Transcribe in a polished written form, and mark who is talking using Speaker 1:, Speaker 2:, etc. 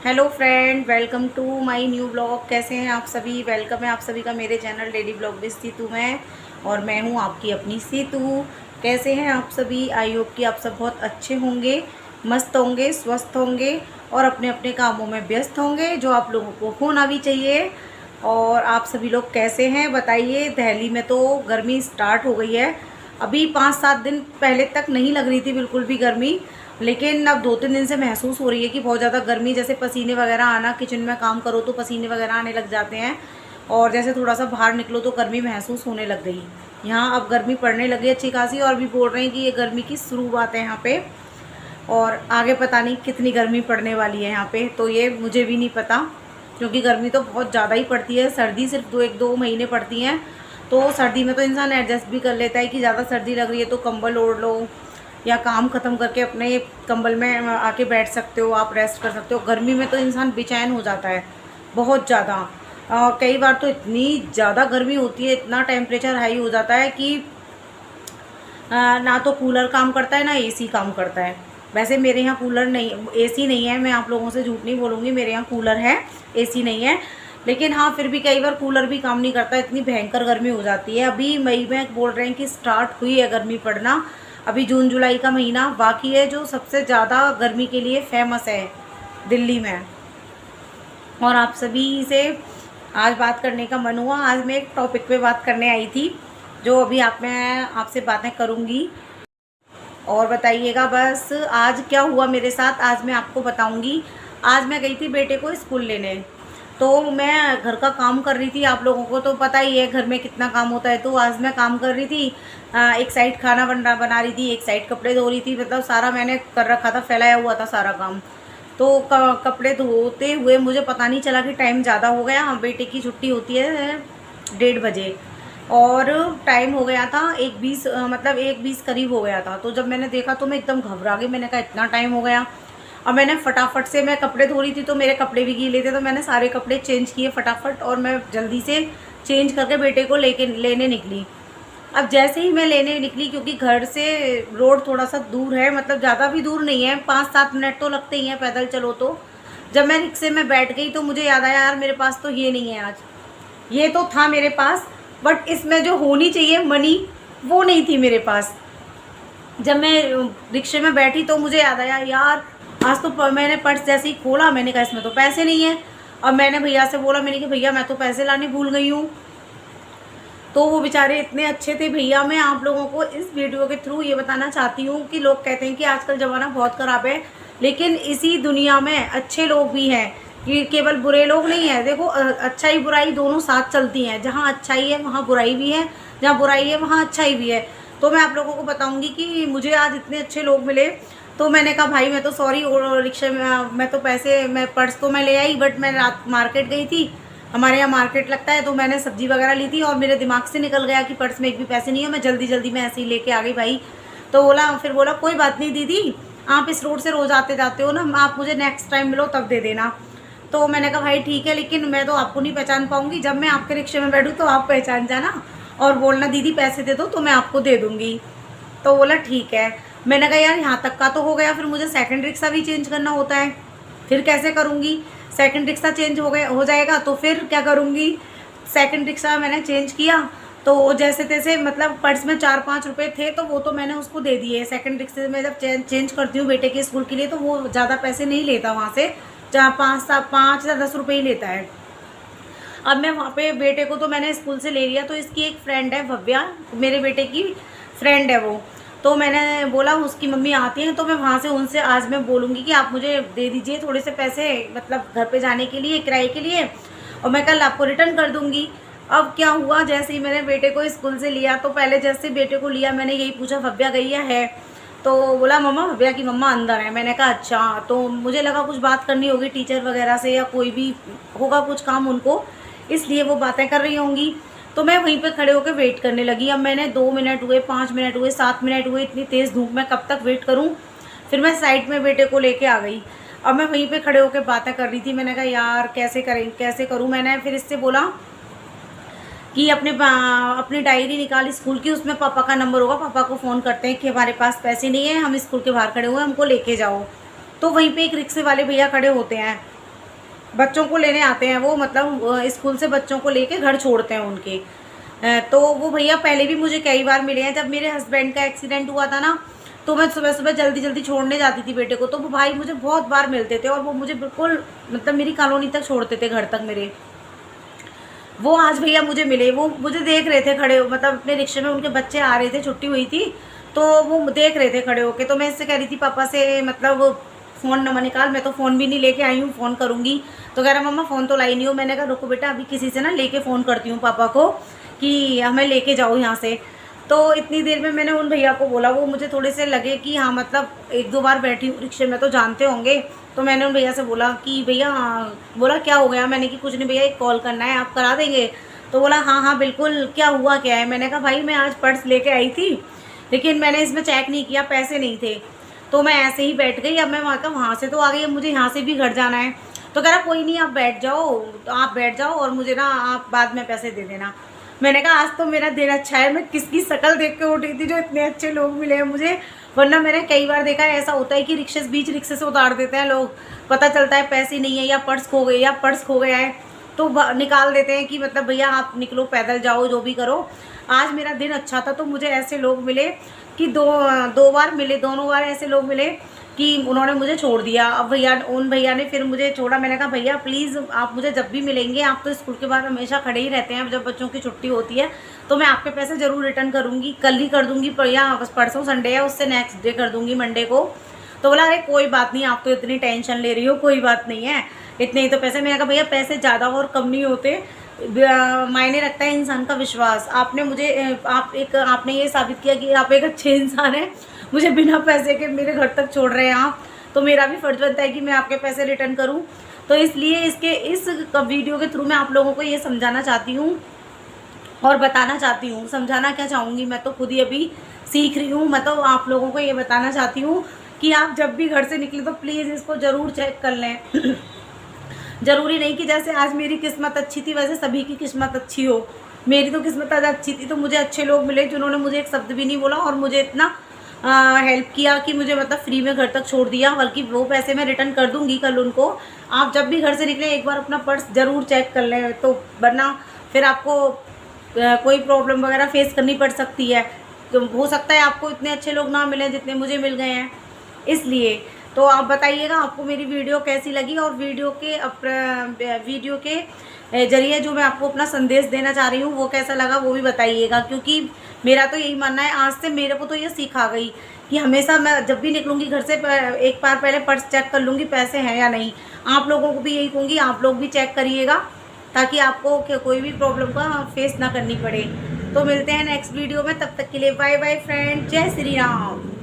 Speaker 1: Hello friend, welcome to my new blog. कैसे हैं आप सभी? वेलकम है आप सभी का मेरे channel daily blog with Situ में। और मैं हूं आपकी अपनी सीतू। कैसे हैं आप सभी? आई होप कि आप सब बहुत अच्छे होंगे, मस्त होंगे, स्वस्थ होंगे और अपने अपने कामों में व्यस्त होंगे, जो आप लोगों को होना भी चाहिए। और आप सभी लोग कैसे हैं बताइए। दिल्ली में तो गर्मी स्टार्ट हो गई है। अभी 5-7 दिन पहले तक नहीं लग रही थी बिल्कुल भी गर्मी, लेकिन अब 2-3 दिन से महसूस हो रही है कि बहुत ज़्यादा गर्मी, जैसे पसीने वगैरह आना, किचन में काम करो तो पसीने वगैरह आने लग जाते हैं। और जैसे थोड़ा सा बाहर निकलो तो गर्मी महसूस होने लग गई। यहाँ अब गर्मी पड़ने लगी अच्छी खासी, और भी बोल रहे हैं कि ये गर्मी की शुरुआत है यहाँ पे। और आगे पता नहीं कितनी गर्मी पड़ने वाली है यहाँ पे, तो ये मुझे भी नहीं पता, क्योंकि गर्मी तो बहुत ज़्यादा ही पड़ती है। सर्दी सिर्फ 1-2 महीने पड़ती हैं, तो सर्दी में तो इंसान एडजस्ट भी कर लेता है कि ज़्यादा सर्दी लग रही है तो कंबल ओढ़ लो, या काम ख़त्म करके अपने कंबल में आके बैठ सकते हो, आप रेस्ट कर सकते हो। गर्मी में तो इंसान बेचैन हो जाता है बहुत ज़्यादा। कई बार तो इतनी ज़्यादा गर्मी होती है, इतना टेम्परेचर हाई हो जाता है कि ना तो कूलर काम करता है ना एसी काम करता है। वैसे मेरे यहाँ कूलर नहीं, एसी नहीं है, मैं आप लोगों से झूठ नहीं बोलूँगी, मेरे यहाँ कूलर है, एसी नहीं है। लेकिन हाँ, फिर भी कई बार कूलर भी काम नहीं करता, इतनी भयंकर गर्मी हो जाती है। अभी मई में बोल रहे हैं कि स्टार्ट हुई है गर्मी पड़ना। अभी जून जुलाई का महीना बाकी है, जो सबसे ज़्यादा गर्मी के लिए फेमस है दिल्ली में। और आप सभी से आज बात करने का मन हुआ। आज मैं एक टॉपिक पे बात करने आई थी, जो अभी मैं आपसे बातें करूँगी। और बताइएगा बस आज क्या हुआ मेरे साथ, आज मैं आपको बताऊंगी। आज मैं गई थी बेटे को स्कूल लेने, तो मैं घर का काम कर रही थी। आप लोगों को तो पता ही है घर में कितना काम होता है, तो आज मैं काम कर रही थी। एक साइड खाना बना रही थी, एक साइड कपड़े धो रही थी। मतलब सारा मैंने कर रखा था, फैलाया हुआ था सारा काम। तो कपड़े धोते हुए मुझे पता नहीं चला कि टाइम ज़्यादा हो गया। हाँ, बेटे की छुट्टी होती है 1:30 बजे, और टाइम हो गया था 1:20, मतलब 1:20 करीब हो गया था। तो जब मैंने देखा तो मैं एकदम घबरा गई, मैंने कहा इतना टाइम हो गया। और मैंने फटाफट से, मैं कपड़े धो रही थी तो मेरे कपड़े भी गीले थे, तो मैंने सारे कपड़े चेंज किए फटाफट, और मैं जल्दी से चेंज करके बेटे को लेने निकली। अब जैसे ही मैं लेने निकली, क्योंकि घर से रोड थोड़ा सा दूर है, मतलब ज़्यादा भी दूर नहीं है, 5-7 मिनट तो लगते ही हैं पैदल चलो तो। जब मैं रिक्शे में बैठ गई तो मुझे याद आया, यार मेरे पास तो ये नहीं है आज। ये तो था मेरे पास, बट इसमें जो होनी चाहिए मनी, वो नहीं थी मेरे पास। जब मैं रिक्शे में बैठी तो मुझे याद आया, यार आज तो मैंने पर्स जैसे ही खोला, मैंने कहा इसमें तो पैसे नहीं है। और मैंने भैया से बोला, मैंने कहा भैया मैं तो पैसे लाने भूल गई हूँ। तो वो बेचारे इतने अच्छे थे भैया। मैं आप लोगों को इस वीडियो के थ्रू ये बताना चाहती हूँ कि लोग कहते हैं कि आजकल ज़माना बहुत ख़राब है, लेकिन इसी दुनिया में अच्छे लोग भी हैं, कि केवल बुरे लोग नहीं हैं। देखो, अच्छाई बुराई दोनों साथ चलती हैं। जहाँ अच्छाई है वहाँ बुराई भी है, जहाँ बुराई है वहाँ अच्छाई भी है। तो मैं आप लोगों को बताऊँगी कि मुझे आज इतने अच्छे लोग मिले। तो मैंने कहा भाई मैं तो सॉरी, रिक्शे में मैं तो पैसे, मैं पर्स तो मैं ले आई, बट मैं रात मार्केट गई थी, हमारे यहाँ मार्केट लगता है, तो मैंने सब्जी वगैरह ली थी और मेरे दिमाग से निकल गया कि पर्स में एक भी पैसे नहीं है। मैं जल्दी जल्दी में ऐसे ही लेके आ गई भाई। तो फिर बोला कोई बात नहीं दीदी, आप इस रोड से रोज़ आते जाते हो ना, आप मुझे नेक्स्ट टाइम मिलो तब दे देना। तो मैंने कहा भाई ठीक है, लेकिन मैं तो आपको नहीं पहचान पाऊंगी, जब मैं आपके रिक्शे में बैठूँ तो आप पहचान जाना और बोलना दीदी पैसे दे दो तो मैं आपको दे दूँगी। तो बोला ठीक है। मैंने कहा यार यहाँ तक का तो हो गया, फिर मुझे सेकंड रिक्शा भी चेंज करना होता है, फिर कैसे करूँगी? सेकंड रिक्शा चेंज हो जाएगा तो फिर क्या करूँगी? सेकंड रिक्शा मैंने चेंज किया, तो जैसे तैसे, मतलब पर्स में 4-5 रुपये थे, तो वो तो मैंने उसको दे दिए। सेकंड रिक्शे में जब चेंज करती हूँ बेटे के स्कूल के लिए, तो वो ज़्यादा पैसे नहीं लेता वहाँ से, जहाँ 5 या 10 रुपये ही लेता है। अब मैं वहाँ पे बेटे को तो मैंने स्कूल से ले लिया, तो इसकी एक फ्रेंड है भव्या, मेरे बेटे की फ्रेंड है वो। तो मैंने बोला उसकी मम्मी आती हैं, तो मैं वहाँ से उनसे आज मैं बोलूँगी कि आप मुझे दे दीजिए थोड़े से पैसे, मतलब घर पे जाने के लिए, किराए के लिए, और मैं कल आपको रिटर्न कर दूँगी। अब क्या हुआ, जैसे ही मैंने बेटे को स्कूल से लिया, तो पहले जैसे बेटे को लिया मैंने यही पूछा भव्या गई है? तो बोला मम्मा, भव्या की मम्मा अंदर है। मैंने कहा अच्छा। तो मुझे लगा कुछ बात करनी होगी टीचर वगैरह से, या कोई भी होगा कुछ काम उनको, इसलिए वो बातें कर रही होंगी। तो मैं वहीं पे खड़े होकर वेट करने लगी। अब मैंने 2 मिनट हुए, 5 मिनट हुए, 7 मिनट हुए, इतनी तेज़ धूप में कब तक वेट करूं? फिर मैं साइड में बेटे को लेके आ गई। अब मैं वहीं पे खड़े होकर बातें कर रही थी। मैंने कहा यार कैसे करूं? मैंने फिर इससे बोला कि अपनी डायरी निकाल स्कूल की, उसमें पापा का नंबर होगा, पापा को फ़ोन करते हैं कि हमारे पास पैसे नहीं है, हम स्कूल के बाहर खड़े हुए हैं, हमको लेके जाओ। तो वहीं पे एक रिक्शे वाले भैया खड़े होते हैं, बच्चों को लेने आते हैं वो, मतलब स्कूल से बच्चों को लेके घर छोड़ते हैं उनके। तो वो भैया पहले भी मुझे कई बार मिले हैं। जब मेरे हस्बैंड का एक्सीडेंट हुआ था ना, तो मैं सुबह सुबह जल्दी जल्दी छोड़ने जाती थी बेटे को, तो वो भाई मुझे बहुत बार मिलते थे और वो मुझे बिल्कुल मतलब मेरी कॉलोनी तक छोड़ते थे, घर तक मेरे। वो आज भैया मुझे मिले, वो मुझे देख रहे थे खड़े, मतलब अपने रिक्शे में उनके बच्चे आ रहे थे, छुट्टी हुई थी, तो वो देख रहे थे खड़े होके। तो मैं इससे कह रही थी पापा से, मतलब फ़ोन नंबर निकाल, मैं तो फ़ोन भी नहीं लेके आई हूँ, फ़ोन करूँगी। तो कह रहा मम्मा फ़ोन तो लाई नहीं हो। मैंने कहा रुको बेटा, अभी किसी से ना लेके फ़ोन करती हूँ पापा को कि हमें लेके जाओ यहाँ से। तो इतनी देर में मैंने उन भैया को बोला, वो मुझे थोड़े से लगे कि हाँ मतलब एक दो बार बैठी हूँ रिक्शे में तो जानते होंगे। तो मैंने उन भैया से बोला कि भैया, बोला क्या हो गया? मैंने कि कुछ नहीं भैया, एक कॉल करना है, आप करा देंगे? तो बोला हाँ हाँ बिल्कुल, क्या हुआ क्या है? मैंने कहा भाई मैं आज पर्स लेके आई थी, लेकिन मैंने इसमें चेक नहीं किया, पैसे नहीं थे, तो मैं ऐसे ही बैठ गई। अब मैं वहाँ से तो आ गई, अब मुझे यहाँ से भी घर जाना है। तो कह रहा कोई नहीं, आप बैठ जाओ, तो आप बैठ जाओ और मुझे ना आप बाद में पैसे दे देना। मैंने कहा आज तो मेरा दिन अच्छा है, मैं किसकी शक्ल देख के उठी थी जो इतने अच्छे लोग मिले हैं मुझे। वरना मैंने कई बार देखा है ऐसा होता है कि रिक्शे बीच रिक्शे से उतार देते हैं लोग, पता चलता है पैसे नहीं है या पर्स खो गए या पर्स खो गया है, तो निकाल देते हैं कि मतलब भैया आप निकलो, पैदल जाओ, जो भी करो। आज मेरा दिन अच्छा था तो मुझे ऐसे लोग मिले कि दो बार मिले, दोनों बार ऐसे लोग मिले कि उन्होंने मुझे छोड़ दिया। अब भैया, उन भैया ने फिर मुझे छोड़ा। मैंने कहा भैया प्लीज़ आप मुझे जब भी मिलेंगे, आप तो स्कूल के बाद हमेशा खड़े ही रहते हैं, जब बच्चों की छुट्टी होती है तो मैं आपके पैसे ज़रूर रिटर्न करूँगी, कल ही कर दूँगी, पर या परसों संडे है उससे नेक्स्ट डे कर दूँगी, मंडे को। तो बोला अरे कोई बात नहीं, आप तो इतनी टेंशन ले रही हो, कोई बात नहीं है, इतने ही तो पैसे। मैंने कहा भैया पैसे ज़्यादा और कम नहीं होते, मायने रखता है इंसान का विश्वास। आपने मुझे आपने ये साबित किया कि आप एक अच्छे इंसान हैं, मुझे बिना पैसे के मेरे घर तक छोड़ रहे हैं आप, तो मेरा भी फ़र्ज़ बनता है कि मैं आपके पैसे रिटर्न करूं। तो इसलिए इस वीडियो के थ्रू मैं आप लोगों को ये समझाना चाहती हूँ और बताना चाहती हूँ। समझाना क्या चाहूँगी, मैं तो खुद ही अभी सीख रही हूँ। मैं तो आप लोगों को ये बताना चाहती हूँ कि आप जब भी घर से निकले तो प्लीज़ इसको ज़रूर चेक कर लें। ज़रूरी नहीं कि जैसे आज मेरी किस्मत अच्छी थी वैसे सभी की किस्मत अच्छी हो। मेरी तो किस्मत आज अच्छी थी तो मुझे अच्छे लोग मिले जिन्होंने मुझे एक शब्द भी नहीं बोला और मुझे इतना हेल्प किया कि मुझे मतलब फ्री में घर तक छोड़ दिया। बल्कि वो पैसे मैं रिटर्न कर दूंगी कल उनको। आप जब भी घर से निकलें एक बार अपना पर्स ज़रूर चेक कर लें, तो वरना फिर आपको कोई प्रॉब्लम वगैरह फेस करनी पड़ सकती है। तो हो सकता है आपको इतने अच्छे लोग ना मिलें जितने मुझे मिल गए हैं। इसलिए तो आप बताइएगा आपको मेरी वीडियो कैसी लगी, और वीडियो के ज़रिए जो मैं आपको अपना संदेश देना चाह रही हूँ वो कैसा लगा वो भी बताइएगा। क्योंकि मेरा तो यही मानना है, आज से मेरे को तो ये सीख आ गई कि हमेशा मैं जब भी निकलूँगी घर से एक बार पहले पर्स चेक कर लूँगी पैसे हैं या नहीं। आप लोगों को भी यही कहूँगी, आप लोग भी चेक करिएगा ताकि आपको कोई भी प्रॉब्लम का फेस ना करनी पड़े। तो मिलते हैं नेक्स्ट वीडियो में, तब तक के लिए बाय बाय फ्रेंड, जय श्री राम।